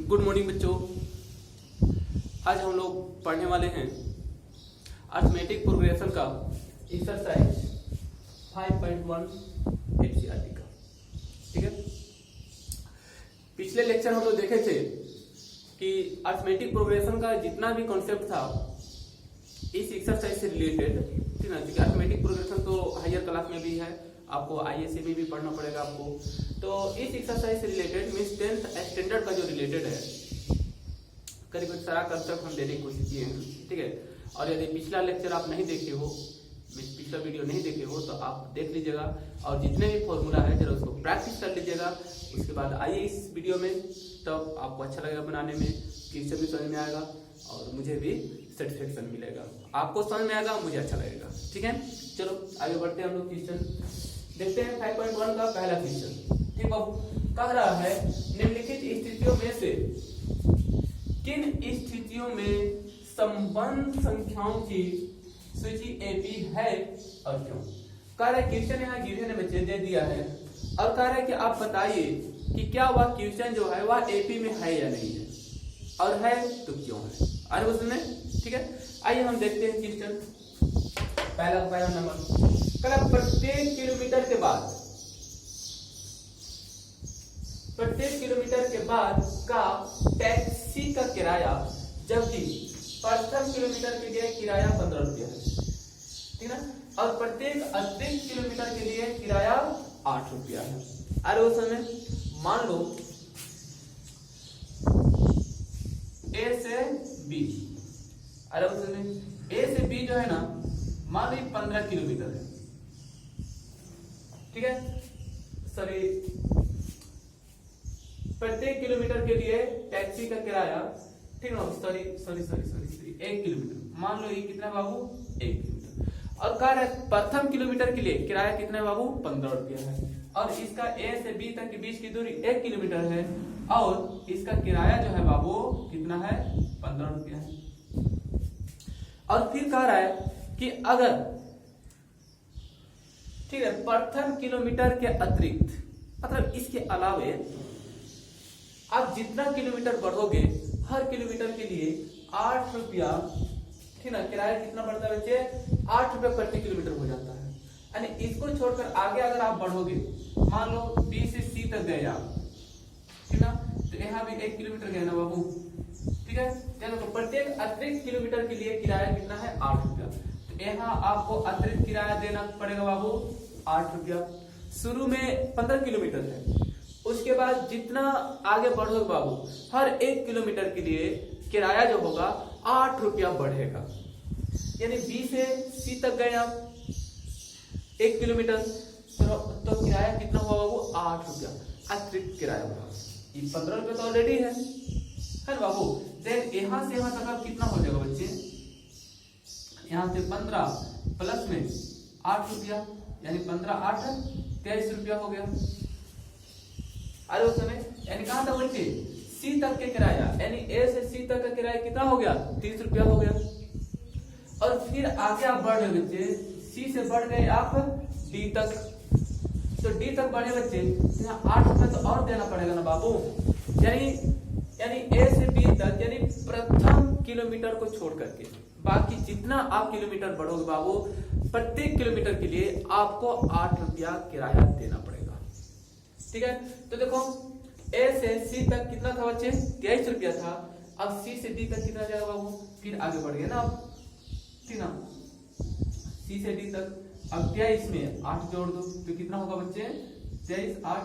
Good morning बच्चों। आज हम लोग पढ़ने वाले हैं अर्थमेटिक प्रोग्रेशन का एक्सरसाइज 5.1 एनसीईआरटी का। ठीक है, पिछले लेक्चर हम लोग देखे थे कि अर्थमेटिक प्रोग्रेशन का जितना भी कॉन्सेप्ट था इस एक्सरसाइज से रिलेटेड, ठीक है। क्योंकि अर्थमेटिक प्रोग्रेशन तो हायर क्लास में भी है, आपको आईएससी में भी पढ़ना पड़ेगा आपको। तो इस एक्सरसाइज से रिलेटेड मींस 10th स्टैंडर्ड का जो रिलेटेड है करीब सारा कंसेप्ट हम देने की कोशिश किए हैं, ठीक है। और यदि पिछला लेक्चर आप नहीं देखे हो, पिछला वीडियो नहीं देखे हो तो आप देख लीजिएगा और जितने भी फॉर्मूला है जरा उसको प्रैक्टिस कर लीजिएगा। उसके बाद आइए इस वीडियो में, तब आपको अच्छा लगेगा बनाने में, किसी भी समझ में आएगा और मुझे भी सेटिस्फेक्शन मिलेगा। आपको समझ में आएगा, मुझे अच्छा लगेगा, ठीक है। चलो आगे बढ़ते हैं हम लोग। क्वेश्चन देखते हैं 5.1 का पहला क्वेश्चन। ठीक बाबू, कह रहा है निम्नलिखित स्थितियों में से किन स्थितियों में संबंध संख्याओं की सूची एपी है और क्यों। कह रहा है क्वेश्चन यहाँ गिवन है बच्चे, दे दिया है और कह रहा है कि आप बताइए कि क्या वह क्वेश्चन जो है वह एपी में है या नहीं है, और है तो क्यों है। अरे उसमें ठीक है, आइए हम देखते हैं क्वेश्चन। पहला नंबर प्रत्येक किलोमीटर के बाद का टैक्सी का किराया, जबकि प्रथम किलोमीटर के लिए किराया 15 रुपया है, ठीक है, और प्रत्येक अतिरिक्त किलोमीटर के लिए किराया 8 रुपया है। अरे उस समय मान लो ए से बी, अरे उस समय ए से बी जो है ना, मान लो 15 किलोमीटर है, ठीक है। सॉरी, प्रत्येक किलोमीटर के लिए टैक्सी का किराया, ठीक है, सॉरी 1 किलोमीटर, मान लो ये कितना बाबू 1 किलोमीटर, और कह रहा है प्रथम किलोमीटर के लिए किराया कितना है बाबू 15 रुपया है, और इसका ए से बी तक के बीच की दूरी 1 किलोमीटर है, और इसका किराया जो है बाबू कितना है 15 रुपया है। और फिर कह रहा है कि अगर, ठीक है, प्रथम किलोमीटर के अतिरिक्त, मतलब इसके अलावे आप जितना किलोमीटर बढ़ोगे हर किलोमीटर के लिए 8 रुपया, ठीक ना, किराया कितना बढ़ता है बच्चे 8 रुपया प्रति किलोमीटर हो जाता है। यानी इसको छोड़कर आगे अगर आप बढ़ोगे, मान लो बी से सी तक गए आप, ठीक ना, तो यहाँ भी 1 किलोमीटर गए ना बाबू, ठीक है। तो प्रत्येक अतिरिक्त किलोमीटर के लिए किराया कितना है 8 रुपया, तो यहाँ आपको अतिरिक्त किराया देना पड़ेगा बाबू 8 रुपया। शुरू में 15 किलोमीटर है, उसके बाद जितना आगे बढ़ोगे बाबू हर 1 किलोमीटर के लिए किराया जो होगा 8 रुपया बढ़ेगा। यानी बी से सी तक गए आप 1 किलोमीटर, तो किराया कितना हुआ बाबू 8 रुपया अतिरिक्त किराया हुआ। ये 15 रुपया तो ऑलरेडी है बाबू। देन यहां से यहां तक अब कितना हो जाएगा बच्चे, यहां से 15 प्लस में 8 रुपया, यानी 15 8 23 रुपया हो गया। अरे उस समय यानी कहां तक बच्चे सी तक के किराया, यानी ए से सी तक का किराया कितना हो गया 30 रुपया हो गया। और फिर आगे आप बढ़ रहे बच्चे, सी से बढ़ गए आप डी तक, तो डी तक बढ़े बच्चे, यहाँ 8 रुपया तो और देना पड़ेगा ना बाबू। यानी ए से बी तक, यानी प्रथम किलोमीटर को छोड़ करके बाकी जितना आप किलोमीटर बढ़ोगे बाबू प्रत्येक किलोमीटर के लिए आपको 8 रुपया किराया देना पड़ेगा, ठीक है। तो देखो ए से सी तक कितना था बच्चे 23 रुपया था, अब सी से डी तक कितना जाएगा बाबू, फिर आगे बढ़ गया ना आप, ठीक ना, सी से डी तक अब 23 में 8 जोड़ दो तो कितना होगा बच्चे 23 8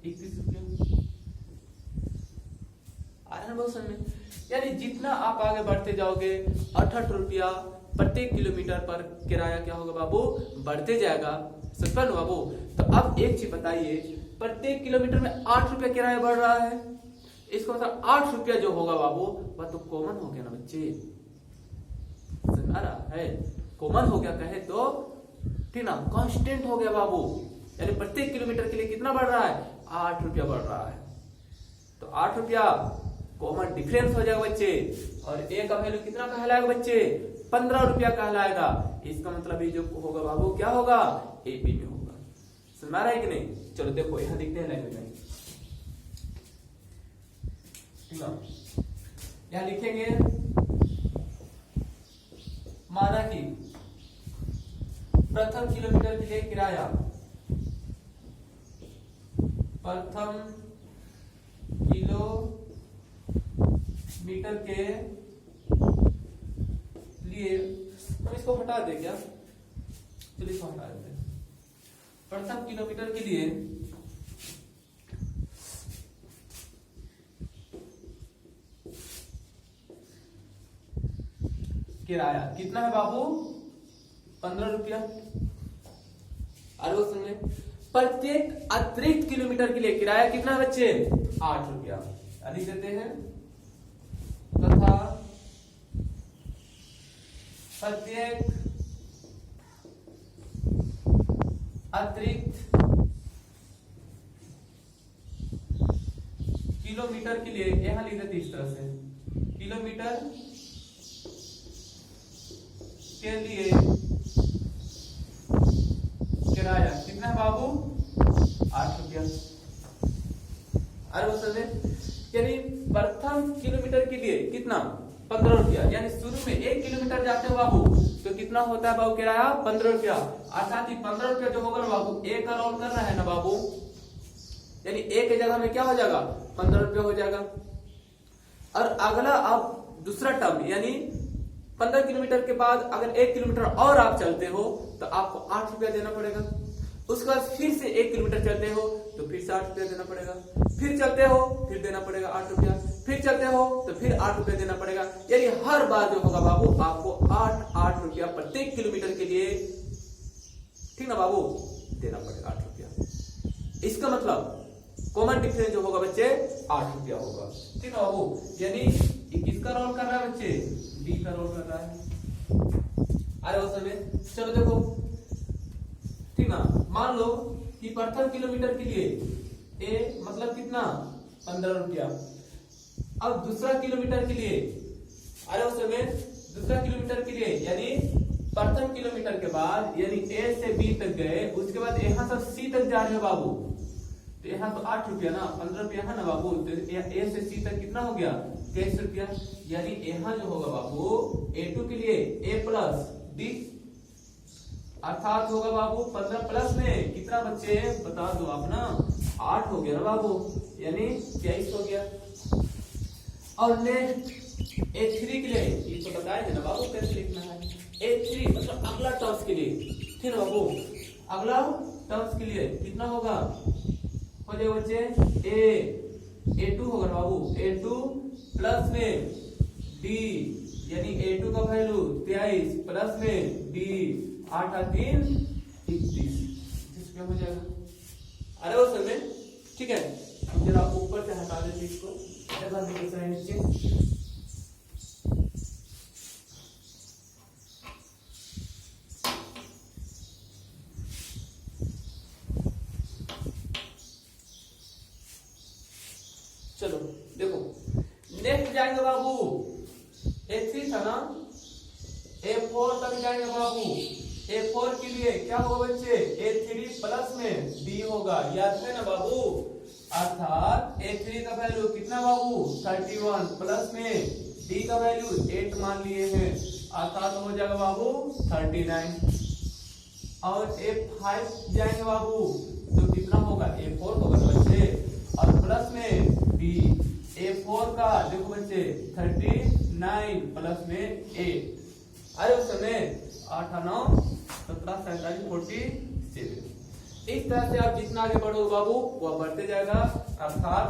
21 रुपया। बहुत समझ में, यानी जितना आप आगे बढ़ते जाओगे 68 रुपया प्रत्येक किलोमीटर पर किराया क्या होगा बाबू बढ़ते जाएगा, समझ पाए बाबू। तो अब एक चीज बताइए, प्रत्येक किलोमीटर में 8 रुपया किराया बढ़ रहा है, इसका मतलब 8 रुपया जो होगा बाबू वह तो कॉमन हो गया ना बच्चे, समझ आ रहा है, कॉमन हो गया कहे तो, ठीक ना, कांस्टेंट हो गया बाबू। यानी प्रत्येक किलोमीटर के लिए कितना बढ़ रहा है 8 रुपया बढ़ रहा है, तो 8 रुपया कॉमन डिफरेंस हो जाएगा बच्चे, और ए का वैल्यू कितना कहलाएगा बच्चे 15 रुपया कहलाएगा। इसका मतलब ये जो होगा बाबू क्या होगा एपी में होगा, समझ आ रहा है कि नहीं। चलो देखो यहाँ लिखते हैं लाइन में, ठीक ना। यहां लिखेंगे माना कि प्रथम किलोमीटर के लिए किराया, प्रथम किलोमीटर के लिए, हम इसको हटा दें क्या, चलिए इसको हटा देते हैं। प्रथम किलोमीटर के लिए किराया कितना है बाबू, 15 रुपया। और वो सुन ले, प्रत्येक अतिरिक्त किलोमीटर के लिए किराया कितना है बच्चे, 8 रुपया। लिख देते हैं तथा प्रत्येक अतिरिक्त किलोमीटर के लिए, यहां लिख देते इस तरह से, किलोमीटर के लिए किराया कितना है बाबू, 8 रुपया। अरे वो समझे, यानी प्रथम किलोमीटर के लिए कितना, 15 रुपया। यानी शुरू में 1 किलोमीटर जाते हो बाबू तो कितना होता है बाबू किराया, 15 रुपया। अर्थात 15 रुपया जो होगा ना बाबू, 1 का रोल करना है ना बाबू, यानी 1 की जगह में क्या हो जाएगा, 15 रुपया हो जाएगा। और अगला अब दूसरा टर्म, यानी 15 किलोमीटर के बाद अगर 1 किलोमीटर और आप चलते हो तो आपको 8 रुपया देना पड़ेगा। उसके बाद फिर से 1 किलोमीटर चलते हो तो फिर से 8 रुपया देना पड़ेगा, फिर चलते हो फिर देना पड़ेगा 8 रुपया, फिर चलते हो तो फिर 8 रुपया देना पड़ेगा। यानी हर बार जो होगा बाबू आपको 8 रुपया प्रत्येक किलोमीटर के लिए, ठीक ना बाबू, देना पड़ेगा 8 रुपया। इसका मतलब कॉमन डिफरेंस जो होगा बच्चे 8 रुपया होगा, ठीक ना बाबू। यानी किसका रोल कर रहा है बच्चे, डी का रोल कर रहा है। अरे वो समय चलो देखो, ठीक ना, मान लो कि प्रथम किलोमीटर के लिए ए मतलब कितना, 15 रुपया। अब दूसरा किलोमीटर के लिए, अरे उस समय दूसरा किलोमीटर के लिए, यानी प्रथम किलोमीटर के बाद यानी ए से बी तक गए, उसके बाद यहाँ से सी तक जा रहे हो बाबू, तो यहाँ तो 8 रुपया ना, 15 रुपया है ना बाबू, तो ए से सी तक कितना हो गया, 23 रुपया। यानी यहाँ जो होगा बाबू A2 के लिए A प्लस डी, अर्थात होगा बाबू 15 प्लस में कितना बच्चे बता दो आप ना, 8 हो गया ना बाबू, यानी 23 हो गया। और नेक्स्ट A3 के लिए, ये तो बताए थे ना बाबू कैसे लिखना है, A3 मतलब अगला टर्म्स के लिए, ठीक है बाबू, अगला टर्म्स के लिए कितना होगा, हो जाएगा बच्चे A2 होगा ना बाबू, A2 प्लस में D, यानी A2 का वैल्यू 23 प्लस में D, 8 और 3 31, जिसमें हो जाएगा। अरे वो समय ठीक है, हम जरा ऊपर से हटा देते इसको, नीचे चलो देखो, नेक्स्ट जाएंगे बाबू A3 था ना, A4 तक जाएंगे बाबू। A4 के लिए क्या होगा बच्चे, A3 प्लस में D होगा, याद है ना बाबू। अर्थात A3 का वैल्यू कितना बाबू, 31 प्लस में D का वैल्यू 8 मान लिए हैं, अर्थात हो जाएगा बाबू 39। और A5 जाएंगे बाबू तो कितना होगा, A4 होगा बच्चे, और प्लस में B, A4 का देखो बच्चे 39 प्लस में 8, अरे उस समय 8 9 17 47 47। इस तरह से आप जितना आगे बढ़ो बाबू वह बढ़ते जाएगा। अर्थात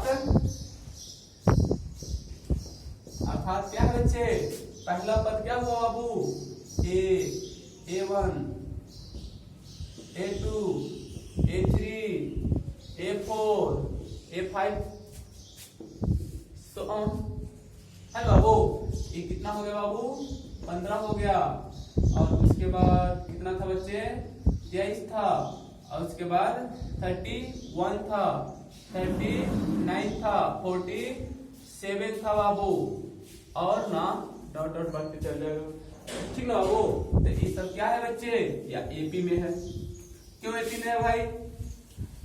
क्या है बच्चे, पहला पद क्या हुआ बाबू, A, A1, A2, A3, A4, A5 तो है बाबू। ये कितना हो गया बाबू, 15 हो गया। और उसके बाद कितना था बच्चे, 23 था। और उसके बाद 31 था, 39 था, 47 था बाबू। और ना डॉट डॉट बढ़ते चल जाएगा, ठीक ना बाबू। तो ये सब क्या है बच्चे, या एपी में है। क्यों एपी में है भाई,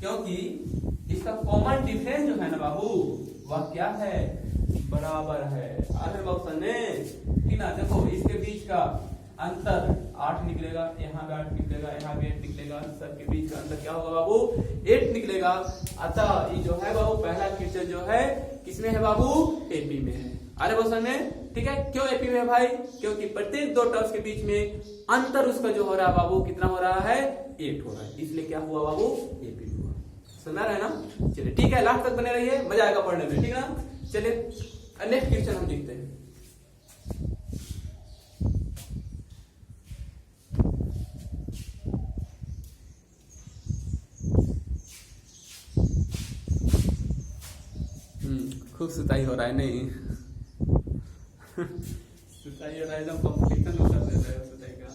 क्योंकि इसका कॉमन डिफरेंस जो है ना बाबू वह क्या है, बराबर है। अरे बाबू ने ठीक ना, देखो इसके बीच का अंतर 8 निकलेगा, यहाँ भी 8 निकलेगा, यहाँ भी 8 निकलेगा, सबके बीच का अंतर क्या होगा बाबू, 8 निकलेगा। अतः ये जो है बाबू पहला क्वेश्चन जो है किसमें है बाबू, एपी में है। अरे बाबू में ठीक है, क्यों एपी में है भाई, क्योंकि प्रत्येक दो टर्म्स के बीच में अंतर उसका जो हो रहा है बाबू कितना हो रहा है, 8 हो रहा है, इसलिए क्या हुआ बाबू, एपी हुआ। समझ रहा है ना। चलिए ठीक है, लास्ट तक बने रहिए, मजा आएगा पढ़ने में, ठीक है ना। चलिए नेक्स्ट क्वेश्चन हम देखते हैं। खूब सुताई हो रहा है, नहीं सुताई हो रहा है, एकदम कॉम्पिटिशन कर दे रहे हो सुताई का।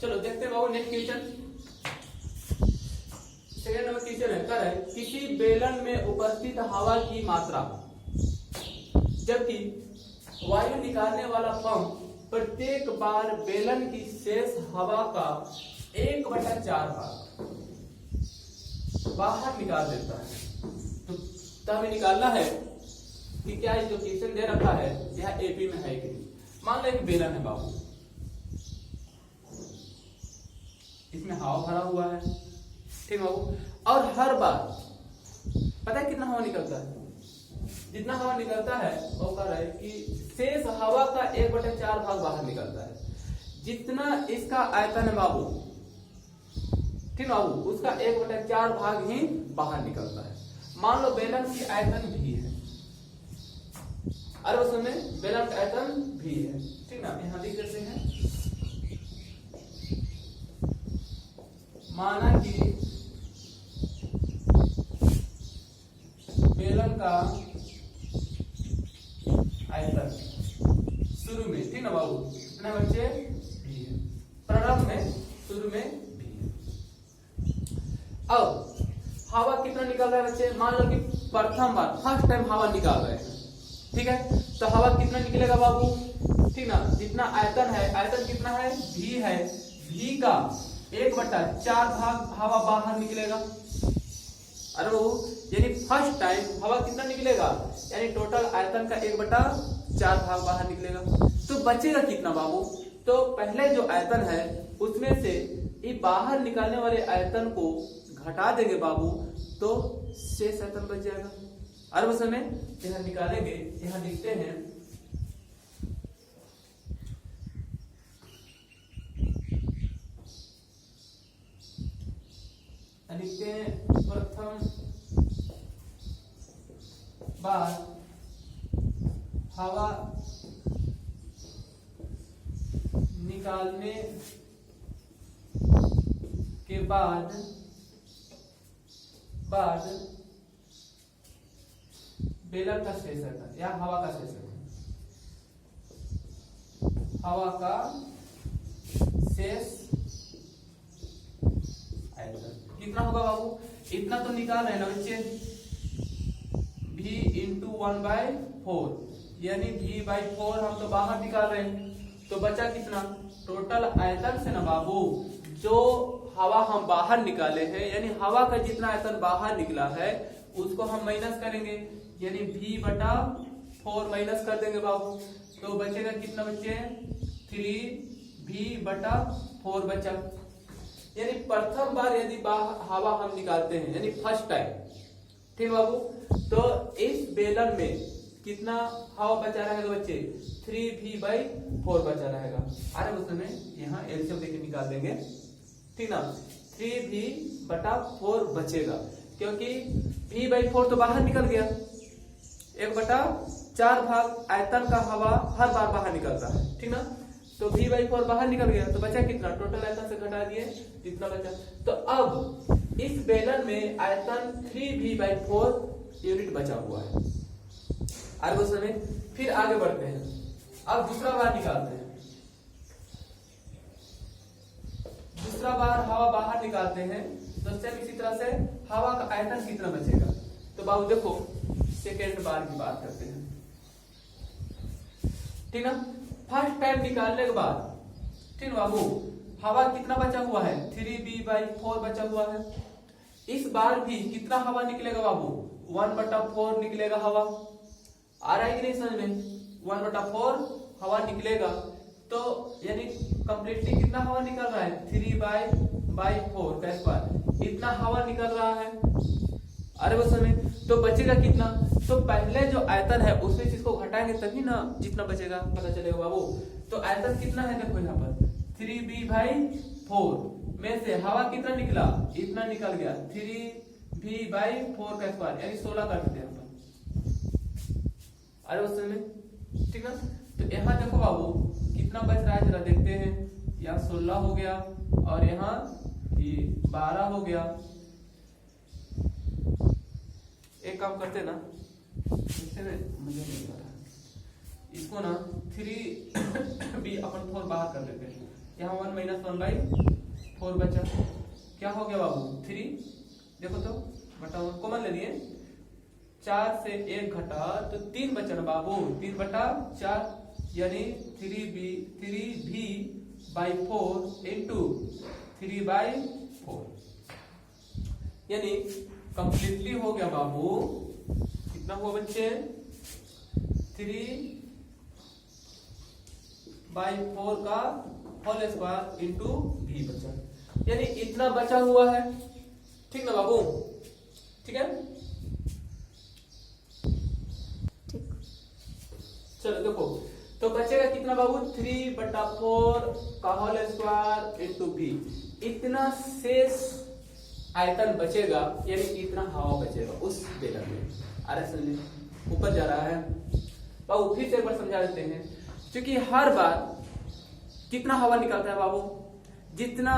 चलो देखते हैं बाबू next question. Second number question है, कर है किसी बेलन में उपस्थित हवा की मात्रा जबकि वायु निकालने वाला पंप प्रत्येक बार बेलन की शेष हवा का 1/4 भाग बाहर निकाल देता है। तो हमें निकालना है कि क्या जो क्वेश्चन दे रखा है यह एपी में है कि नहीं। मान लो एक बेलन है बाबू, इसमें हवा भरा हुआ है, ठीक बाबू, और हर बार पता है कितना हवा निकलता है, जितना हवा निकलता है वो कह रहा है कि शेष हवा का 1/4 भाग बाहर निकलता है। जितना इसका आयतन है बाबू, ठीक बाबू, उसका 1/4 भाग ही बाहर निकलता है। मान लो बेलन की आयतन भी है, अरे उसमें बेलन का आयतन भी है, ठीक ना, यहां लिख देते हैं। माना कि बेलन का आयतन शुरू में, ठीक ना बाबू, कितना बच्चे, भी है, प्रारंभ में शुरू में भी है। अब हवा कितना निकल रहा है बच्चे, मान लो कि प्रथम बार फर्स्ट टाइम हवा निकाल रहे हैं, ठीक है, तो हवा कितना निकलेगा बाबू, ठीक ना, जितना आयतन है, आयतन कितना है, भी है, भी का 1/4 भाग हवा बाहर निकलेगा। अरे वो यानी फर्स्ट टाइम हवा कितना निकलेगा, यानी टोटल आयतन का 1/4 भाग बाहर निकलेगा। तो बचेगा कितना बाबू, तो पहले जो आयतन है उसमें से ये बाहर निकालने वाले आयतन को घटा देंगे बाबू, तो शेष आयतन बच जाएगा। अरे उस समय यहां निकालेंगे, यहां लिखते हैं प्रथम बार हवा निकालने के बाद बेलन का शेष आयतन या हवा का शेष आयतन, हवा का शेष आयतन कितना होगा बाबू, इतना तो निकाल रहे हैं ना बच्चे, v इंटू 1/4, यानी v/4 हम तो बाहर निकाल रहे हैं, तो बचा कितना, टोटल आयतन से ना बाबू जो हवा हम बाहर निकाले हैं, यानी हवा का जितना आयतन बाहर निकला है उसको हम माइनस करेंगे, यानी v/4 माइनस कर देंगे बाबू, तो बचेगा कितना बच्चे, 3v/4 बचा। यानी प्रथम बार यदि हवा हम निकालते हैं, यानी फर्स्ट टाइम, ठीक बाबू। तो इस बेलन में कितना हवा बचा रहेगा बच्चे, 3v/4 बचा रहेगा। अरे उसमें यहाँ एलसीएम देके निकाल देंगे, ठीक ना। 3v/4 बचेगा, क्योंकि v/4 तो बाहर निकल गया, 1/4 भाग आयतन का हवा हर बार बाहर निकलता है, ठीक ना। तो v/4 बाहर निकल गया, तो बचा कितना, टोटल आयतन से घटा दिए जितना बचा। तो अब इस बेलन में आयतन 3v/4 यूनिट बचा हुआ है। आगे समय फिर आगे बढ़ते हैं, अब दूसरा बार निकालते हैं। दूसरा बार हवा बाहर निकालते हैं, तो सेम इसी तरह से हवा का आयतन कितना बचेगा। तो बाबू देखो सेकेंड बार की बात करते हैं, ठीक ना। फर्स्ट टाइम निकालने के बाद, ठीक ना बाबू, हवा कितना बचा हुआ है, 3v/4 बचा हुआ है। इस बार भी कितना हवा निकलेगा बाबू, 1/4 निकलेगा हवा। आ रहा है कि नहीं समझ में, 1/4 हवा निकलेगा। तो यानी कंप्लीटली कितना हवा निकल रहा है, 3/4 का स्क्वायर, इतना हवा निकल रहा है। अरे वो समय तो बचेगा कितना, तो पहले जो आयतन है उसमें इसको घटाएंगे तभी ना जितना बचेगा पता चलेगा बाबू। तो आयतन कितना है देखो यहाँ पर, 3v/4 में से हवा कितना निकला, इतना निकल गया, 3v/4 का स्क्वायर यानी 16 कर देते हैं यहाँ पर। अरे उस समय ठीक ना। तो यहाँ देखो बाबू कितना बच रहा है जरा देखते हैं, यहाँ 16 हो गया और यहाँ ये 12 हो गया। एक काम करते ना, इससे मुझे नहीं पता, इसको ना 3v/4 बाहर कर देते हैं। यहाँ 1 - 1/4 बचा, क्या हो गया बाबू 3, देखो तो बटा 1 कॉमन ले लिए, 4 से 1 घटा तो 3 बचा ना बाबू, 3/4 यानी 3v/4 इंटू 3/4 यानी कंप्लीटली हो गया बाबू। कितना हुआ बच्चे, 3/4 का होल स्क्वायर इंटू v बचा, यानी इतना बचा हुआ है, ठीक ना बाबू, ठीक है। चलो देखो तो बचेगा कितना बाबू, 3/4 का होल स्क्वायर इंटू v, इतना शेष आयतन बचेगा, यानी इतना हवा बचेगा उस बेलन में। अरे समझे ऊपर जा रहा है बाबू, फिर से एक बार समझा देते हैं। क्योंकि हर बार कितना हवा निकलता है बाबू, जितना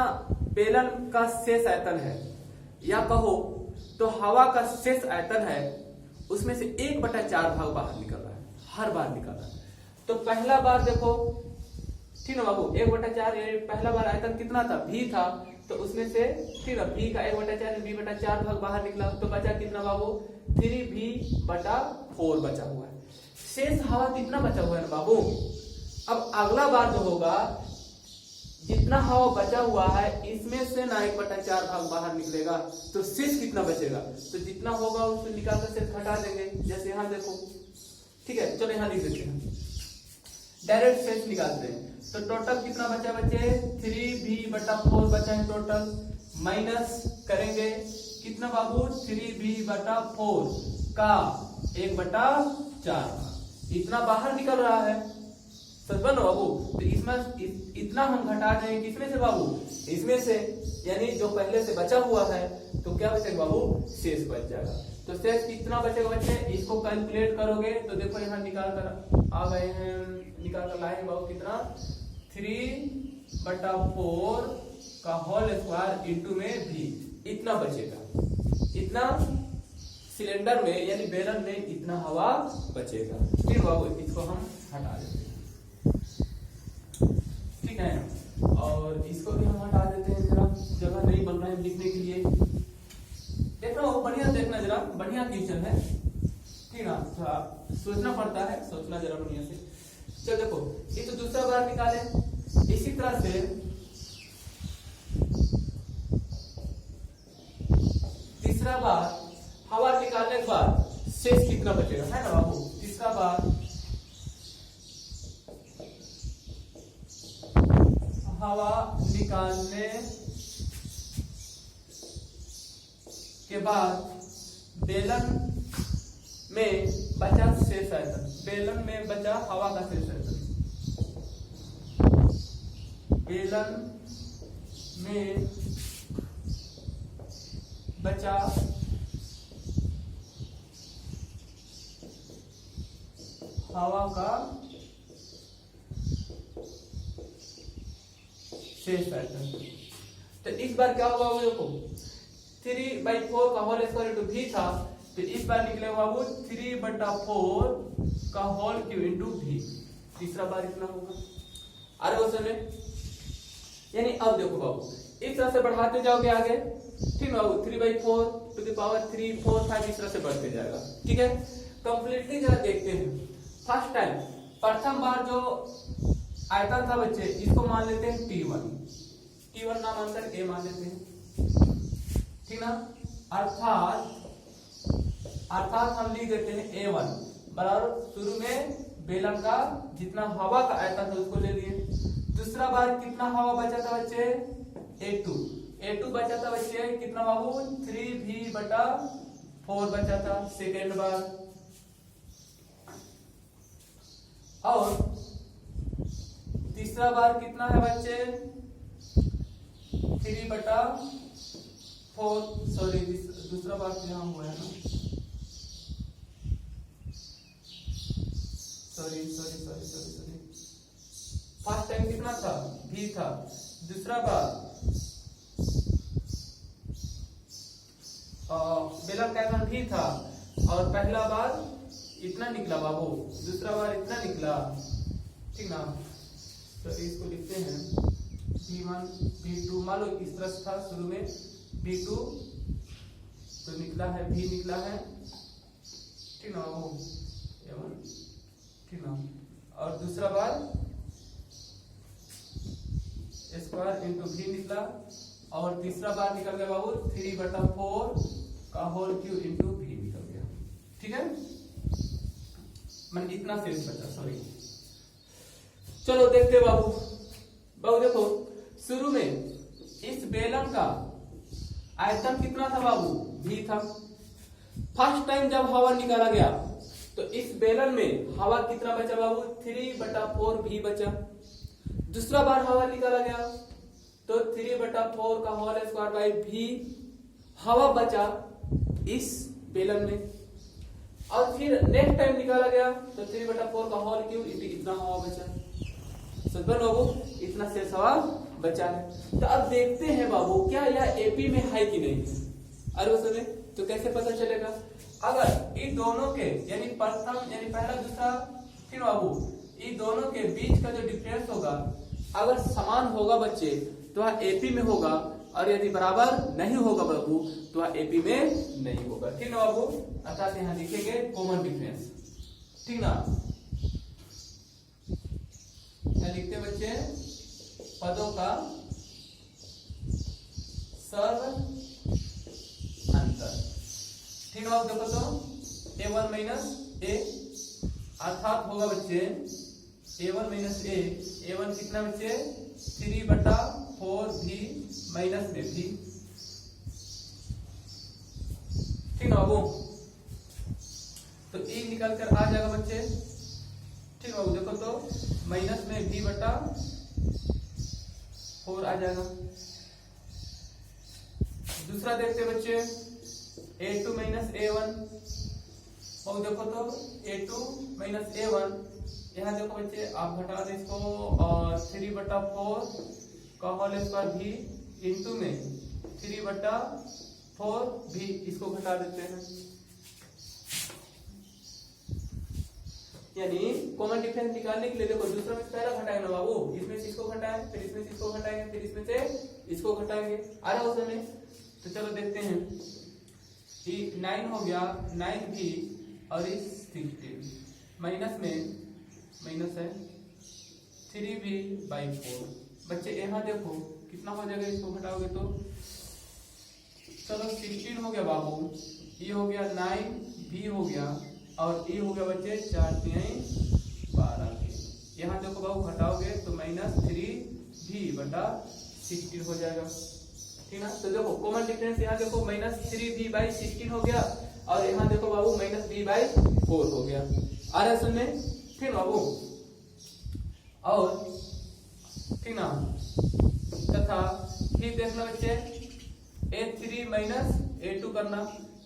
बेलन का शेष आयतन है, या कहो तो हवा का शेष आयतन है, उसमें से 1/4 भाग बाहर निकल रहा है, हर बार निकल रहा है। तो पहला बार देखो, ठीक है बाबू, 1/4 पहला बार आयतन कितना था, v था, तो उसमें से ठीक है v का 1/4 v/4 भाग बाहर निकला, तो बचा कितना बाबू, 3v/4 बचा हुआ है। शेष हवा कितना बचा हुआ है ना बाबू। अब अगला बार जो होगा, जितना हवा बचा हुआ है इसमें से ना 1/4 भाग बाहर निकलेगा, तो शेष कितना बचेगा, तो जितना होगा उसको निकाल कर शेष हटा देंगे। जैसे यहाँ देखो, ठीक है, चलो यहाँ लिख देते हैं, डायरेक्ट शेष निकालते हैं। तो टोटल कितना बचा बच्चे, 3v/4 बचा है टोटल, माइनस करेंगे कितना बाबू, 3v/4 का 1/4, इतना बाहर निकल रहा है, समझ लो बाबू। तो इसमें इतना हम घटा देंगे किसमें से बाबू, इसमें से, यानी जो पहले से बचा हुआ है, तो क्या बचेगा बाबू, शेष बच जाएगा। तो शेष कितना बचेगा बच्चे, इसको कैलकुलेट करोगे तो देखो यहाँ निकाल कर आ गए हैं, निकाल कर लाए हैं बाबू कितना, 3/4 का होल स्क्वायर इंटू में v, इतना बचेगा, इतना सिलेंडर में यानी बेलन में इतना हवा बचेगा। ठीक बाबू, इसको हम हटा देते हैं, ठीक है, और इसको भी हम हटा देते हैं, जरा जगह नहीं बन रहा है लिखने के लिए। देखना बढ़िया, देखना जरा बढ़िया क्वेश्चन है, ठीक है, थोड़ा सोचना पड़ता है, सोचना जरा बढ़िया से। चलो देखो, ये तो दूसरा बार निकाले, इसी तरह से तीसरा बार हवा निकालने के बाद शेष कितना बचेगा, है ना बाबू। तीसरा बार हवा निकालने के बाद बेलन में बचा शेष आयतन, बेलन में बचा हवा का शेष आयतन, बेलन में बचा हवा का शेष आयतन। तो इस बार क्या होगा वो देखो 3/4 का होल स्क्वायर इंटू भी था, तो इस बार निकलेगा बाबू 3/4 का होल क्यूब इंटू भी। तीसरा बार इतना होगा। अरे वो समय यानी अब देखो बाबू इस तरह से बढ़ाते जाओगे आगे, ठीक है बाबू 3/4 टू द पावर 3 4 5 इस तरह से बढ़ते जाएगा। ठीक है, कंप्लीटली जरा देखते हैं। फर्स्ट टाइम प्रथम बार जो आयतन था बच्चे, इसको मान लेते हैं T1, T1 ना मानकर A मान लेते हैं, ठीक ना। अर्थात हम लिख देते हैं A1 बराबर शुरू में बेलन का जितना हवा का आयतन था उसको ले लिए। दूसरा बार कितना हवा बचा था बच्चे A2 बचा था बच्चे कितना बाबू 3V/4 बचा था सेकेंड बार। और तीसरा बार कितना है बच्चे 3/4, सॉरी दूसरा बार तो यहाँ हुआ है ना, सॉरी फर्स्ट टाइम कितना था भी था, दूसरा बार बेलन का आयतन भी था, और पहला बार इतना निकला बाबू, दूसरा बार इतना निकला, ठीक ना। तो इसको लिखते हैं V1 V2, मान लो इस तरह से था शुरू में V2 तो निकला है V निकला है, ठीक ना बाबू A1, ठीक ना। और दूसरा बार स्क्वायर इंटू V निकला, और तीसरा बार निकल गया बाबू 3/4 का होल क्यूब इंटू V निकल गया। ठीक है, मैंने इतना शेष बचा, सॉरी। चलो देखते बाबू देखो शुरू में इस बेलन का आयतन कितना था बाबू V था। फर्स्ट टाइम जब हवा निकाला गया तो इस बेलन में हवा कितना बचा बाबू 3/4 V बचा। दूसरा बार हवा निकाला गया तो 3/4 का होल स्क्वायर बाई V हवा बचा इस बेलन में, और फिर नेक्स्ट टाइम निकाला गया तो 3/4 का होल क्यूब इतना हवा बचा। समझ बाबू, इतना शेष हवा बचा है। तो अब देखते हैं बाबू क्या यह एपी में है कि नहीं। अरे वो सुने तो कैसे पता चलेगा, अगर इन दोनों के यानी प्रथम यानी पहला दूसरा, फिर बाबू इन दोनों के बीच का जो डिफरेंस होगा अगर समान होगा बच्चे तो वह एपी में होगा, और यदि बराबर नहीं होगा बाबू तो वह एपी में नहीं होगा। ठीक ना बाबू, अर्थात यहाँ लिखेंगे कॉमन डिफरेंस। ठीक ना, क्या लिखते हैं बच्चे, पदों का सर्व अंतर। ठीक है बाबू, देखो तो A1 माइनस A अर्थात होगा बच्चे A1 माइनस A1 कितना बच्चे 3/4 V माइनस में V। ठीक है बाबू, तो E निकल कर आ जाएगा बच्चे। ठीक है बाबू, देखो तो माइनस में V/4 आ जाएगा। दूसरा देखते बच्चे A2 माइनस A1, और देखो तो A2 माइनस A1, यहाँ देखो बच्चे आप घटा दें इसको, और 3/4 का होल स्क्वायर V इंटू में 3/4 V, इसको घटा देते हैं। यानी कॉमन डिफरेंस निकालने के लिए देखो दूसरा में पहला घटाएंगे ना बाबू, इसमें से इसको घटाएं, फिर इसमें से इसको घटाएंगे, फिर इसमें से इसको घटाएंगे। आ रहा है उसमें, तो चलो देखते हैं। 9 हो गया 9V और इस 16 माइनस में माइनस है 3V/4। बच्चे यहाँ देखो कितना हो जाएगा, इसको घटाओगे तो चलो 16 हो गया बाबू, ये हो गया 9V हो गया, और ये हो गया बच्चे 4×3=12। यहाँ देखो बाबू घटाओगे तो -3V/16 हो जाएगा। ठीक ना, तो देखो कॉमन डिफरेंस यहाँ देखो -3V/16 हो गया, और यहाँ देखो बाबू -b/4 हो गया। आ रहा है समझ में? ठीक बाबू। और ठीक ना, तथा फिर देखना बच्चे a3 - a2 करना।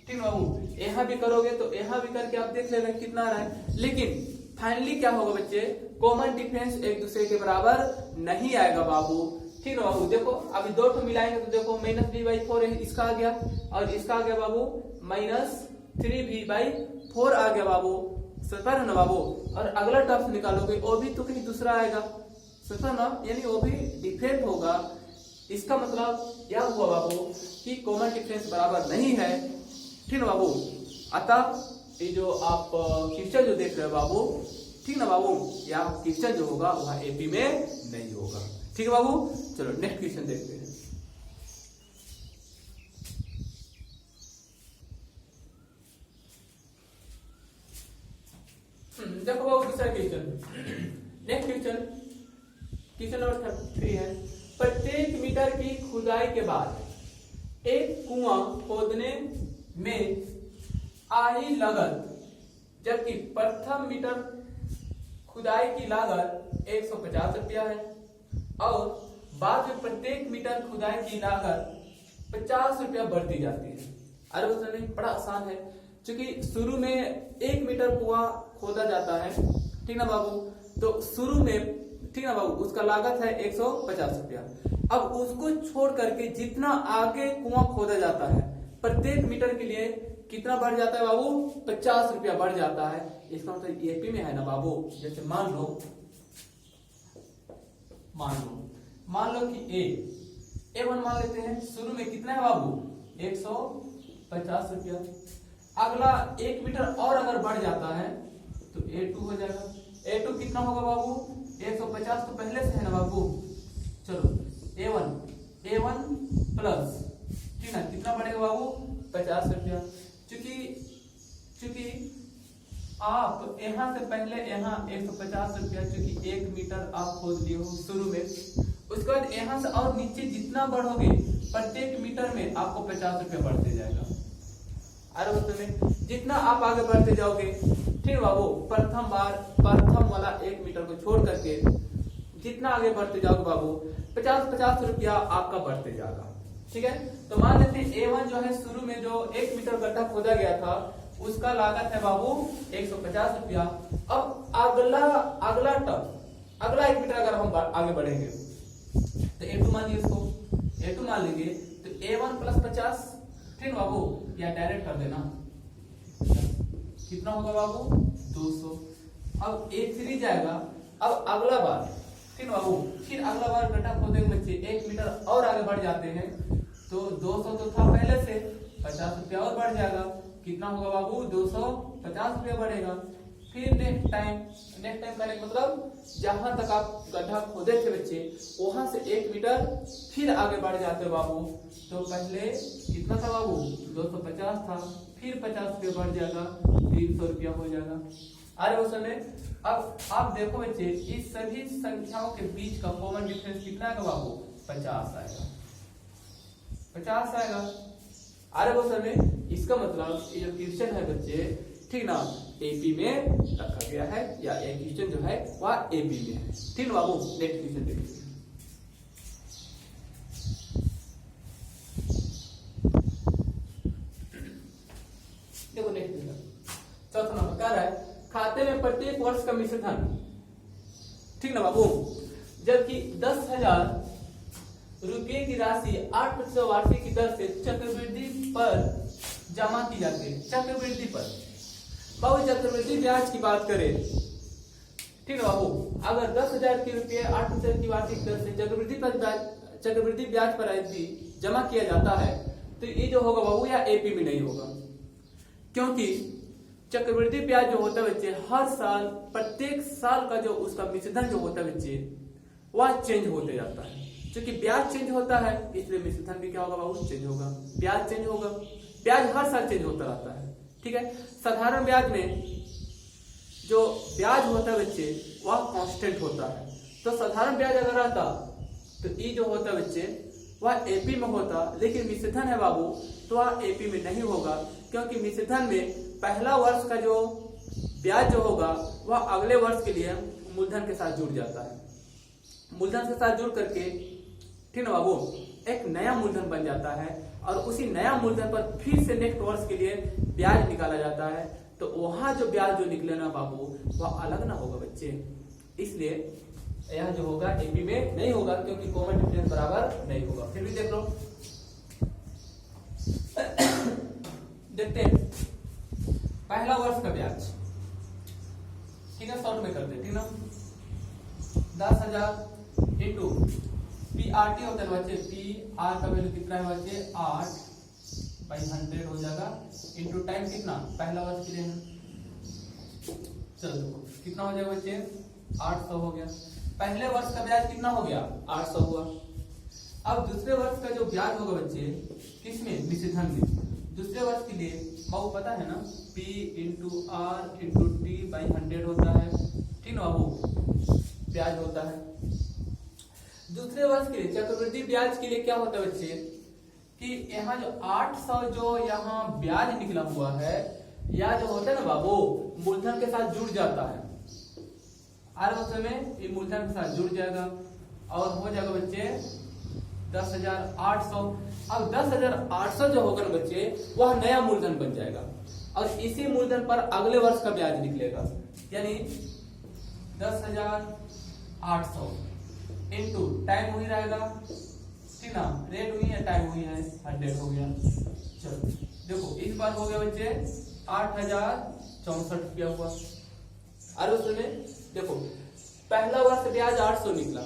ठीक बाबू, यहाँ भी करोगे तो यहाँ भी करके आप देख लेना कितना आ रहा है। लेकिन फाइनली क्या होगा बच्चे, कॉमन डिफरेंस एक दूसरे के बराबर नहीं आएगा बाबू। ठीक है बाबू, देखो अभी दो तो मिलाएंगे तो देखो -b/4 इसका आ गया और इसका आ गया बाबू -3b/4 आ गया बाबू। समझ ना बाबू? और अगला टर्म निकालोगे वो भी तो कहीं दूसरा आएगा, समझ ना, यानी वो भी डिफरेंट होगा। इसका मतलब यह हुआ बाबू कि कॉमन डिफरेंस बराबर नहीं है। ठीक है बाबू, अतः ये जो आप क्वेश्चन जो देख रहे हो बाबू, ठीक ना बाबू, या क्वेश्चन जो होगा वह एपी में नहीं होगा। ठीक है बाबू, चलो नेक्स्ट क्वेश्चन देखते हैं। देखो बाबू दूसरा क्वेश्चन, नेक्स्ट क्वेश्चन नंबर 33 है। प्रत्येक मीटर की खुदाई के बाद एक कुआं खोदने में आई लागत, जबकि प्रथम मीटर खुदाई की लागत 150 रुपया है और बाद में प्रत्येक मीटर खुदाई की लागत 50 रुपया बढ़ती जाती है। अरे वो बड़ा आसान है, क्योंकि शुरू में 1 मीटर कुआं खोदा जाता है, ठीक ना बाबू, तो शुरू में ठीक ना बाबू उसका लागत है 150 रुपया। अब उसको छोड़ करके जितना आगे कुआं खोदा जाता है प्रत्येक मीटर के लिए कितना बढ़ जाता है बाबू, 50 रुपया बढ़ जाता है। इसका मतलब एपी में है ना बाबू। जैसे मान लो कि A1 मान लेते हैं, शुरू में कितना है बाबू 150 रुपया। अगला 1 मीटर और अगर बढ़ जाता है तो A2 हो जाएगा। A2 कितना होगा बाबू 150 तो पहले से है ना बाबू। चलो A1 प्लस ठीक है कितना बढ़ेगा बाबू 50 रुपया। चूंकि आप यहाँ से पहले यहाँ 150 रुपया, चूंकि 1 मीटर आप खोद लिए हो शुरू में, उसके बाद यहाँ से और नीचे जितना बढ़ोगे प्रत्येक मीटर में आपको 50 रुपया बढ़ते जाएगा। अरे उसमें जितना आप आगे बढ़ते जाओगे, ठीक बाबू, प्रथम वाला 1 मीटर को छोड़ करके जितना आगे बढ़ते जाओगे बाबू 50 रुपया आपका बढ़ते जाएगा। ठीक है, तो मान लेते हैं A1 जो है शुरू में जो 1 मीटर गड्ढा खोदा गया था उसका लागत है बाबू 150 रुपया। अब अगला टर्म, अगला 1 मीटर अगर हम आगे बढ़ेंगे तो A2 मान लीजिए, इसको A2 मान लेंगे तो A1 प्लस 50, ठीक बाबू, या डायरेक्ट कर देना कितना होगा बाबू 200। अब A3 जाएगा। अब अगला बार ठीक बाबू, फिर अगला बार गड्ढा खोदेंगे बच्चे 1 मीटर और आगे बढ़ जाते हैं तो 200 तो था पहले से, 50 रुपया और बढ़ जाएगा। कितना होगा बाबू 250 रुपया बढ़ेगा। फिर नेक्स्ट टाइम करने का मतलब जहां तक आप गड्ढा खोदे थे बच्चे वहां से 1 मीटर फिर आगे बढ़ जाते हो बाबू। तो पहले कितना था बाबू 250 था, फिर 50 रुपया बढ़ जाएगा, 300 रुपया हो जाएगा। अरे वो समय अब आप देखो बच्चे इस सभी संख्याओं के बीच का कॉमन डिफरेंस कितना है बाबू 50 आएगा, 50 आएगा। अरे वो समय इसका मतलब ये जो क्वेश्चन है बच्चे, ठीक ना, एपी में रखा गया है, या ये क्वेश्चन जो है वह एपी में है। ठीक ना बाबू, नेक्स्ट क्वेश्चन देखिए। देखो नेक्स्ट क्वेश्चन चौथा नंबर कह रहा है खाते में प्रत्येक वर्ष का मिश्र धन, ठीक ना बाबू, जबकि 10,000 रुपये की राशि 8% वार्षिक की दर से चक्रवृद्धि पर जमा की जाती है। चक्रवृद्धि पर बाबू, चक्रवृद्धि ब्याज की बात करें, ठीक है बाबू, अगर 10,000 के रुपये 8% की वार्षिक दर से चक्रवृद्धि ब्याज पर जमा किया जाता है तो ये जो होगा बाबू या एपी में नहीं होगा, क्योंकि चक्रवृद्धि ब्याज जो होता है बच्चे हर साल प्रत्येक साल का जो उसका मिश्रधन जो होता है बच्चे वह चेंज होते जाता है। क्योंकि ब्याज चेंज होता है इसलिए मिश्रधन भी क्या होगा बाबू चेंज होगा, ब्याज चेंज होगा, ब्याज हर साल चेंज होता रहता है। ठीक है, साधारण ब्याज में जो ब्याज होता है बच्चे वह कांस्टेंट होता है, तो साधारण ब्याज अगर रहता तो ये जो होता है बच्चे वह एपी में होता, लेकिन मिश्रधन है बाबू तो वह एपी में नहीं होगा, क्योंकि मिश्रधन में पहला वर्ष का जो ब्याज जो होगा वह अगले वर्ष के लिए मूलधन के साथ जुड़ जाता है। मूलधन के साथ जुड़ करके ठीक ना बाबू एक नया मूलधन बन जाता है, और उसी नया मूलधन पर फिर से नेक्स्ट वर्ष के लिए ब्याज निकाला जाता है। तो वहां जो ब्याज जो निकले ना बाबू वह अलग ना होगा बच्चे, इसलिए यह जो होगा एपी में नहीं होगा, क्योंकि कॉमन डिफरेंस बराबर नहीं होगा। फिर भी देख लो, देखते हैं पहला वर्ष का ब्याज, ठीक है, शॉर्ट में करते, ठीक ना, 10,000 इंटू PRT होता है बच्चे, PR का वैल्यू कितना है बच्चे 8/100 हो जाएगा, इंटू टाइम कितना पहला वर्ष के लिए है, चलो देखो कितना हो जाएगा बच्चे 800 हो गया। पहले वर्ष का ब्याज कितना हो गया 800 हुआ। अब दूसरे वर्ष का जो ब्याज होगा बच्चे किसमें मिश्रधन में, दूसरे वर्ष के लिए बाबू पता है ना P into R into T/100 होता है, ठीक ना बाबू ब्याज होता है। दूसरे वर्ष के लिए चक्रवृद्धि ब्याज के लिए क्या होता है बच्चे कि यहाँ जो 800 जो यहाँ ब्याज निकला हुआ है या जो होता है ना बाबू मूलधन के साथ जुड़ जाता है, हर वर्ष में ये मूलधन के साथ जुड़ जाएगा और हो जाएगा बच्चे 10,800। अब 10,800 जो होगा ना बच्चे वह नया मूलधन बन जाएगा, और इसी मूलधन पर अगले वर्ष का ब्याज निकलेगा, यानी 10,800 इंटू टाइम वही रहेगा, ठीक ना, रेट हुई है टाइम हुई है 100 हो गया। चलो देखो इस बार हो गया बच्चे 8,064 रुपया हुआ। और उसमें देखो पहला वर्ष ब्याज 800 निकला,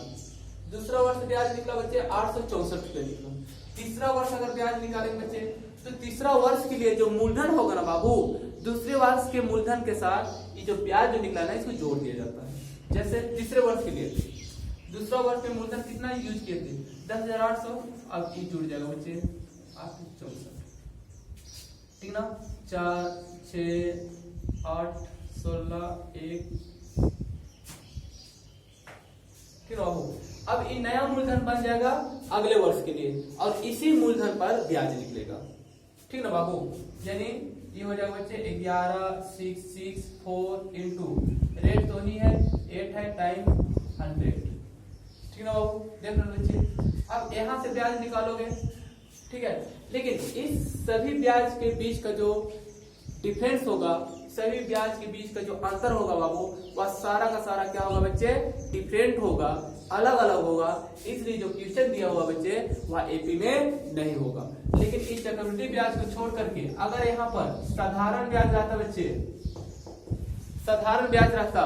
दूसरा वर्ष ब्याज निकला बच्चे 864 रुपया निकला, तीसरा वर्ष अगर ब्याज निकालेंगे बच्चे तो तीसरा वर्ष के लिए जो मूलधन होगा ना बाबू दूसरे वर्ष के मूलधन के साथ ये जो ब्याज जो निकला ना इसको जोड़ दिया जाता है। जैसे तीसरे वर्ष के लिए दूसरा वर्ष में मूलधन कितना यूज किए थे 10,800, अब ये जुड़ जाएगा बच्चे 864, ठीक ना, 4 6 8 16 1, फिर अब ये नया मूलधन बन जाएगा अगले वर्ष के लिए, और इसी मूलधन पर ब्याज निकलेगा, ठीक ना बाबू, यानी ये हो जाएगा बच्चे 11,664 इंटू रेट तो नहीं है 8 है टाइम 100, ठीक ना बाबू, देख लो बच्चे। अब यहाँ से ब्याज निकालोगे, ठीक है, लेकिन इस सभी ब्याज के बीच का जो डिफरेंस होगा, सभी ब्याज के बीच का जो अंतर होगा बाबू वह सारा का सारा क्या होगा बच्चे डिफरेंट होगा, अलग अलग होगा, इसलिए जो क्वेश्चन दिया हुआ बच्चे वह एपी में नहीं होगा। लेकिन इस चक्रवृद्धि ब्याज को छोड़ करके अगर यहाँ पर साधारण ब्याज रहता बच्चे, साधारण ब्याज रहता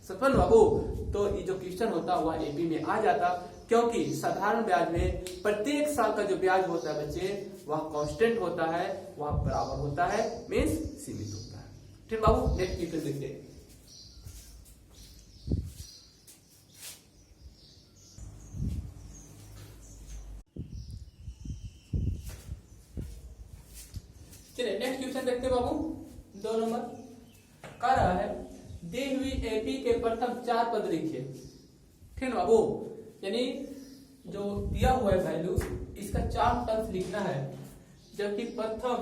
सफल बाबू तो ये जो क्वेश्चन होता वह एपी में आ जाता, क्योंकि साधारण ब्याज में प्रत्येक साल का जो ब्याज होता है बच्चे वह कांस्टेंट होता है, वह बराबर होता है, मींस सीमित होता है। ठीक बाबू, नेक्स्ट क्वेश्चन देखते हैं। चलिए नेक्स्ट क्वेश्चन देखते हैं बाबू, 2 नंबर कह रहा है दी हुई एपी के प्रथम 4 पद लिखिए। ठीक है बाबू, यानी जो दिया हुआ है वैल्यू इसका 4 टर्म्स लिखना है, जबकि प्रथम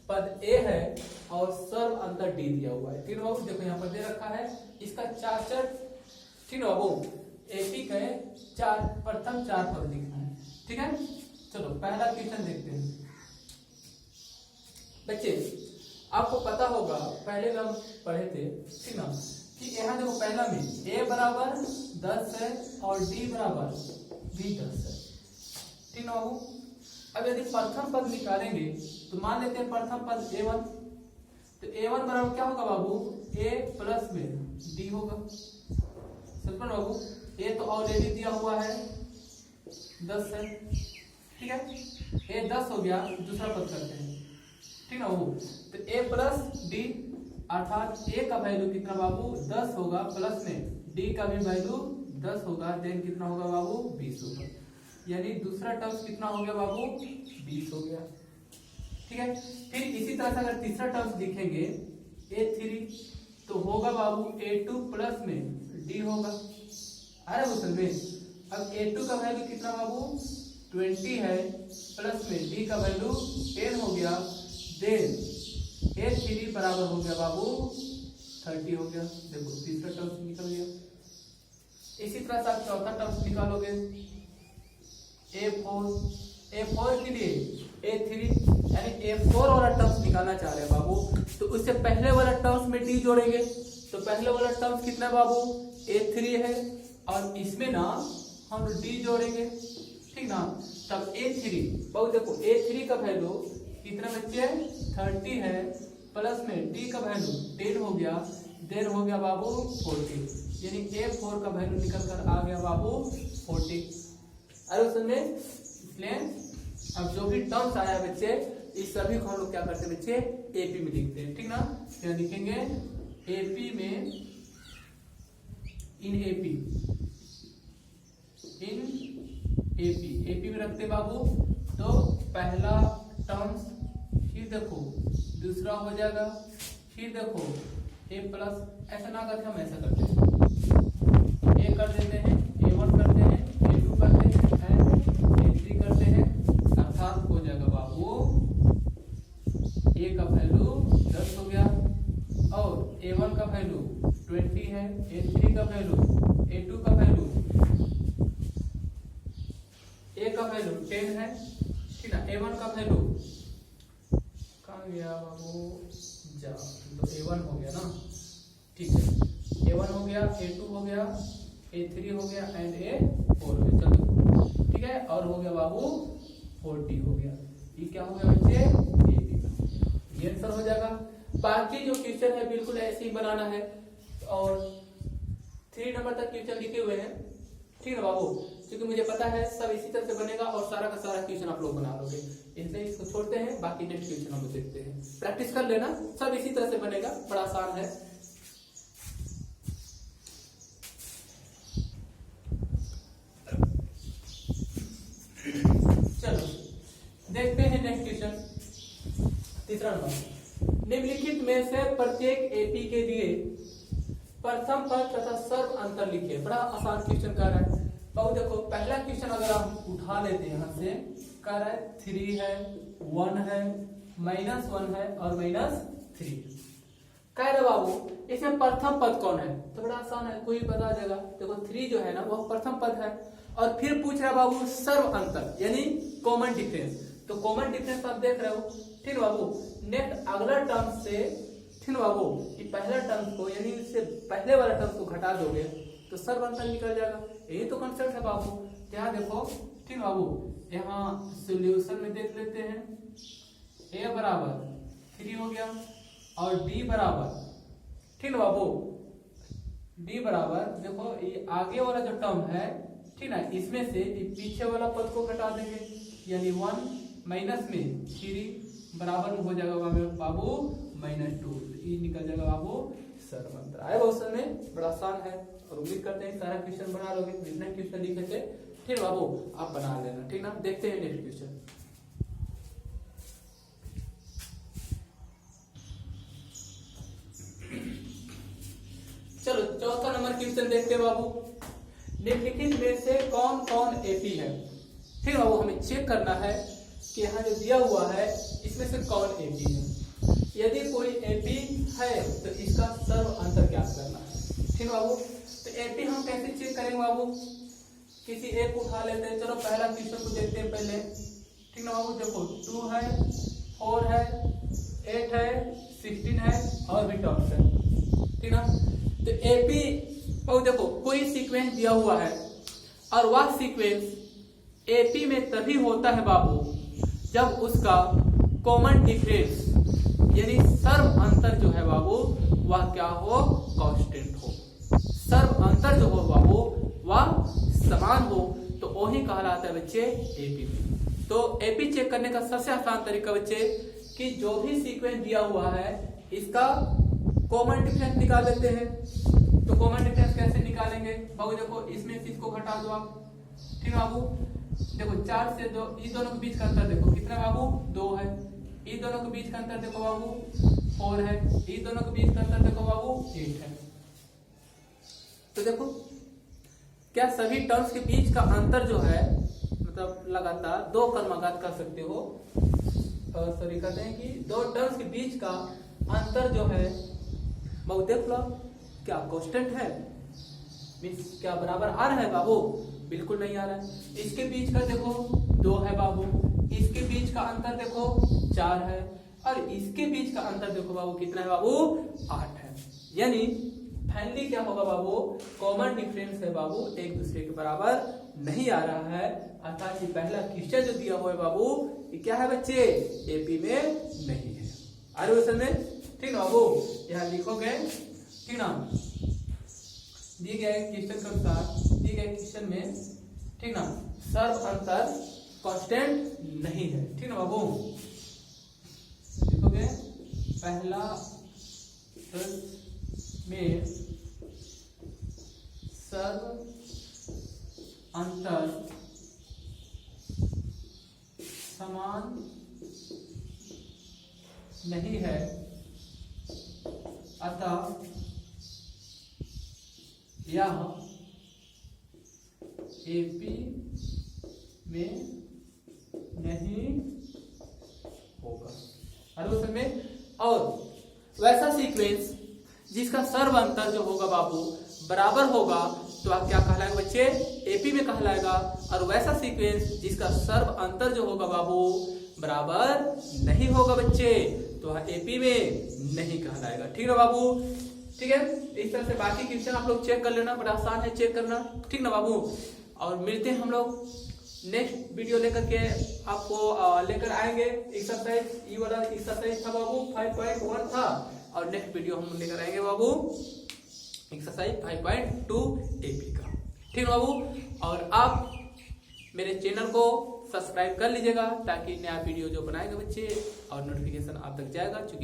पद ए है और सर्व अंतर डी दिया हुआ है। ठीक है बाबू, देखो यहाँ पर दे रखा है इसका 4 ठीक है बाबू, एपी के प्रथम 4 पद लिखना है। ठीक है, चलो पहला क्वेश्चन देखते हैं। बच्चे आपको पता होगा पहले हम पढ़े थे, ठीक ना, कि यहाँ देखो पहला में a बराबर 10 है और d बराबर भी 10 है। ठीक ना बाबू, अब यदि प्रथम पद निकालेंगे तो मान लेते हैं प्रथम पद a1, तो a1 बराबर क्या होगा बाबू, a प्लस में d होगा। समझ बाबू, a तो ऑलरेडी दिया हुआ है 10 है, ठीक है, a 10 हो गया, दूसरा पद करते हैं। ठीक ना बाबू, तो a प्लस डी अर्थात a का वैल्यू कितना बाबू 10 होगा, प्लस में d का भी वैल्यू 10 होगा, देन कितना होगा बाबू 20 होगा, यानी दूसरा टर्म्स कितना हो गया बाबू 20 हो गया। ठीक है, फिर इसी तरह से अगर तीसरा टर्म्स लिखेंगे a3 तो होगा बाबू a2 प्लस में d होगा। अरे उसल में अब a2 का वैल्यू कितना बाबू 20 है प्लस में डी का वैल्यू 10 हो गया, देन A3 बराबर हो गया बाबू 30 हो गया। देखो तीसरा टर्म निकल गया। इसी तरह से आप चौथा टर्म निकालोगे A4 के लिए A3 यानी A4 वाला टर्म निकालना चाह रहे हैं बाबू, तो उससे पहले वाला टर्म में डी जोड़ेंगे। तो पहले वाला टर्म कितना है बाबू A3 है और इसमें ना हम डी जोड़ेंगे, ठीक ना। तब A3 बाबू देखो A3 का वैल्यू कितना बच्चे 30 है प्लस में डी का वैल्यू 10 हो गया, देन हो गया बाबू 40, यानी A4 का वैल्यू निकल कर आ गया बाबू 40। अरे समझे, इसलिए अब जो भी टर्म्स आया बच्चे इस सभी को हम लोग क्या करते हैं बच्चे एपी में लिखते हैं, ठीक ना। क्या लिखेंगे एपी में, इन एपी में रखते बाबू। तो पहला टर्म्स, फिर देखो दूसरा हो जाएगा, फिर देखो ए प्लस, ऐसा ना करके हम ऐसा करते हैं, ए कर देते हैं, A1 करते हैं, A2 करते हैं एंड A3 करते हैं। अर्थात हो जाएगा बाबू ए का वैल्यू 10 हो गया और A1 का वैल्यू 20 है, A3 का वैल्यू, A2 का वैल्यू, A का वैल्यू 10 है, ठीक ना। A1 का वैल्यू कहाँ गया बाबू, जा तो A1 हो गया ना, ठीक है। A1 हो गया, A2 हो गया, A3 हो गया एंड A4 हो गया, चलो ठीक है। और हो गया बाबू 40 हो गया। ये क्या हो गया बच्चे ये आंसर हो जाएगा। बाकी जो क्वेश्चन है बिल्कुल ऐसे ही बनाना है और 3 नंबर तक क्वेश्चन लिखे हुए हैं, ठीक है बाबू, क्योंकि मुझे पता है सब इसी तरह से बनेगा और सारा का सारा क्वेश्चन आप लोग बना लोगे, इसलिए इसको छोड़ते हैं। बाकी नेक्स्ट क्वेश्चन हम लोग देखते हैं, प्रैक्टिस कर लेना, सब इसी तरह से बनेगा, बड़ा आसान है। चलो देखते हैं नेक्स्ट क्वेश्चन, तीसरा नंबर। निम्नलिखित में से प्रत्येक एपी के लिए प्रथम पद तथा सर्व अंतर लिखिए। बड़ा आसान क्वेश्चन कर रहा है बाबू। देखो पहला क्वेश्चन अगर हम उठा लेते हैं यहाँ से, कह रहा है 3 है, 1 है, -1 है और -3 कह रहे बाबू। इसमें प्रथम पद कौन है, तो बड़ा आसान है, कोई बता देगा। देखो 3 जो है ना वो प्रथम पद है और फिर पूछ रहा है बाबू सर्व अंतर यानी कॉमन डिफरेंस। तो कॉमन डिफरेंस आप देख रहे हो, ठीक है बाबू। नेक्स्ट अगला टर्म से, ठीक है बाबू, ये पहला टर्म को यानी इससे पहले वाला टर्म को घटा दोगे तो सर्व अंतर निकल जाएगा। यही तो कंसेप्ट है बाबू। यहाँ देखो, ठीक है बाबू, यहाँ सॉल्यूशन में देख लेते हैं। a बराबर 3 हो गया और d बराबर, ठीक है बाबू, d बराबर देखो ये आगे वाला जो टर्म है, ठीक ना, इसमें से पीछे वाला पद को घटा देंगे यानी 1 माइनस में 3 बराबर में हो जाएगा बाबू -2। ये निकल जाएगा बाबू सर्व अंतर। आए बहुत समय, बड़ा आसान है और उम्मीद करते हैं सारा क्वेश्चन बना लोगे। जितना क्वेश्चन लिखे थे, ठीक है बाबू, आप बना लेना, ठीक ना। देखते हैं नेक्स्ट क्वेश्चन। चलो चौथा नंबर क्वेश्चन देखते हैं बाबू। निम्नलिखित में से कौन कौन एपी है, ठीक है बाबू। हमें चेक करना है कि यहाँ जो दिया हुआ है इसमें से कौन एपी है। यदि कोई एपी है तो इसका सर्व अंतर ज्ञात करना है, ठीक है बाबू। तो एपी हम कैसे चेक करेंगे बाबू, किसी एक को उठा लेते हैं। चलो पहला क्वेश्चन को देखते हैं पहले, ठीक है बाबू। देखो 2 है, 4 है, 8 है, 16 है और भी टर्म्स है, ठीक ना। तो एपी बाबू देखो कोई सीक्वेंस दिया हुआ है और वह सीक्वेंस एपी में तभी होता है बाबू जब उसका कॉमन डिफरेंस यानी सर्व अंतर जो है बाबू वह क्या हो, कांस्टेंट हो। सर्व अंतर जो हो बाबू वह समान हो, तो वही कहलाता है बच्चे एपी। तो एपी चेक करने का सबसे आसान तरीका बच्चे कि जो भी सीक्वेंस दिया हुआ है इसका कॉमन डिफरेंस निकाल लेते हैं। तो कॉमन डिफरेंस कैसे निकालेंगे बाबू, देखो इसमें से इसको घटा दो आप, ठीक है बाबू। देखो 4 से 2, इस दोनों के बीच का अंतर देखो कितना बाबू 2 है। इस दोनों के बीच का अंतर देखो बाबू 4 है। इस दोनों के बीच का अंतर देखो बाबू 8 है। तो देखो क्या सभी टर्म्स के बीच का अंतर जो है, मतलब मतलब लगातार दो क्रमागत कर सकते हो, सॉरी कहते हैं कि दो टर्म्स के बीच का अंतर जो है वो देख लो क्या कांस्टेंट है, मीन्स क्या बराबर आ रहा है बाबू, बिल्कुल नहीं आ रहा है। इसके बीच का देखो 2 है बाबू, इसके बीच का अंतर देखो 4 है, और इसके बीच का अंतर देखो बाबू कितना है बाबू, 8 है। यानी फाइनली क्या होगा बाबू, कॉमन डिफरेंस है बाबू, एक दूसरे के बराबर नहीं आ रहा है, अर्थात ये पहला क्वेश्चन जो दिया हुआ है बाबू ये क्या है बच्चे, एपी में नहीं है। आ रहे हो में, ठीक ना बाबू, यहाँ लिखोगे, ठीक ना, दिए गए क्वेश्चन के अनुसार, दिए गए क्वेश्चन में, ठीक ना, सर्व अंतर कांस्टेंट नहीं है, ठीक ना बाबू। लिखोगे पहला में सर्व अंतर समान नहीं है, अतः यह एपी में नहीं होगा। अरे में, और वैसा सीक्वेंस जिसका सर्व अंतर जो होगा बाबू बराबर होगा तो आप क्या कहलाएगा बच्चे, एपी में कहलाएगा, और वैसा सीक्वेंस जिसका सर्व अंतर जो होगा बाबू बराबर नहीं होगा बच्चे तो एपी में नहीं कहलाएगा, ठीक है बाबू। ठीक है, इस तरह से बाकी क्वेश्चन आप लोग चेक कर लेना, बड़ा आसान है चेक करना, ठीक ना बाबू। और मिलते हैं हम लोग नेक्स्ट वीडियो लेकर के, आपको लेकर आएंगे एक्सरसाइज, ये वाला एक्सरसाइज था बाबू 5.1 था, और नेक्स्ट वीडियो हम लेकर आएंगे बाबू एक्सरसाइज 5.2 एपी का, ठीक है बाबू। और आप मेरे चैनल को सब्सक्राइब कर लीजिएगा ताकि नया वीडियो जो बनाएंगे बच्चे और नोटिफिकेशन आप तक जाएगा, चूंकि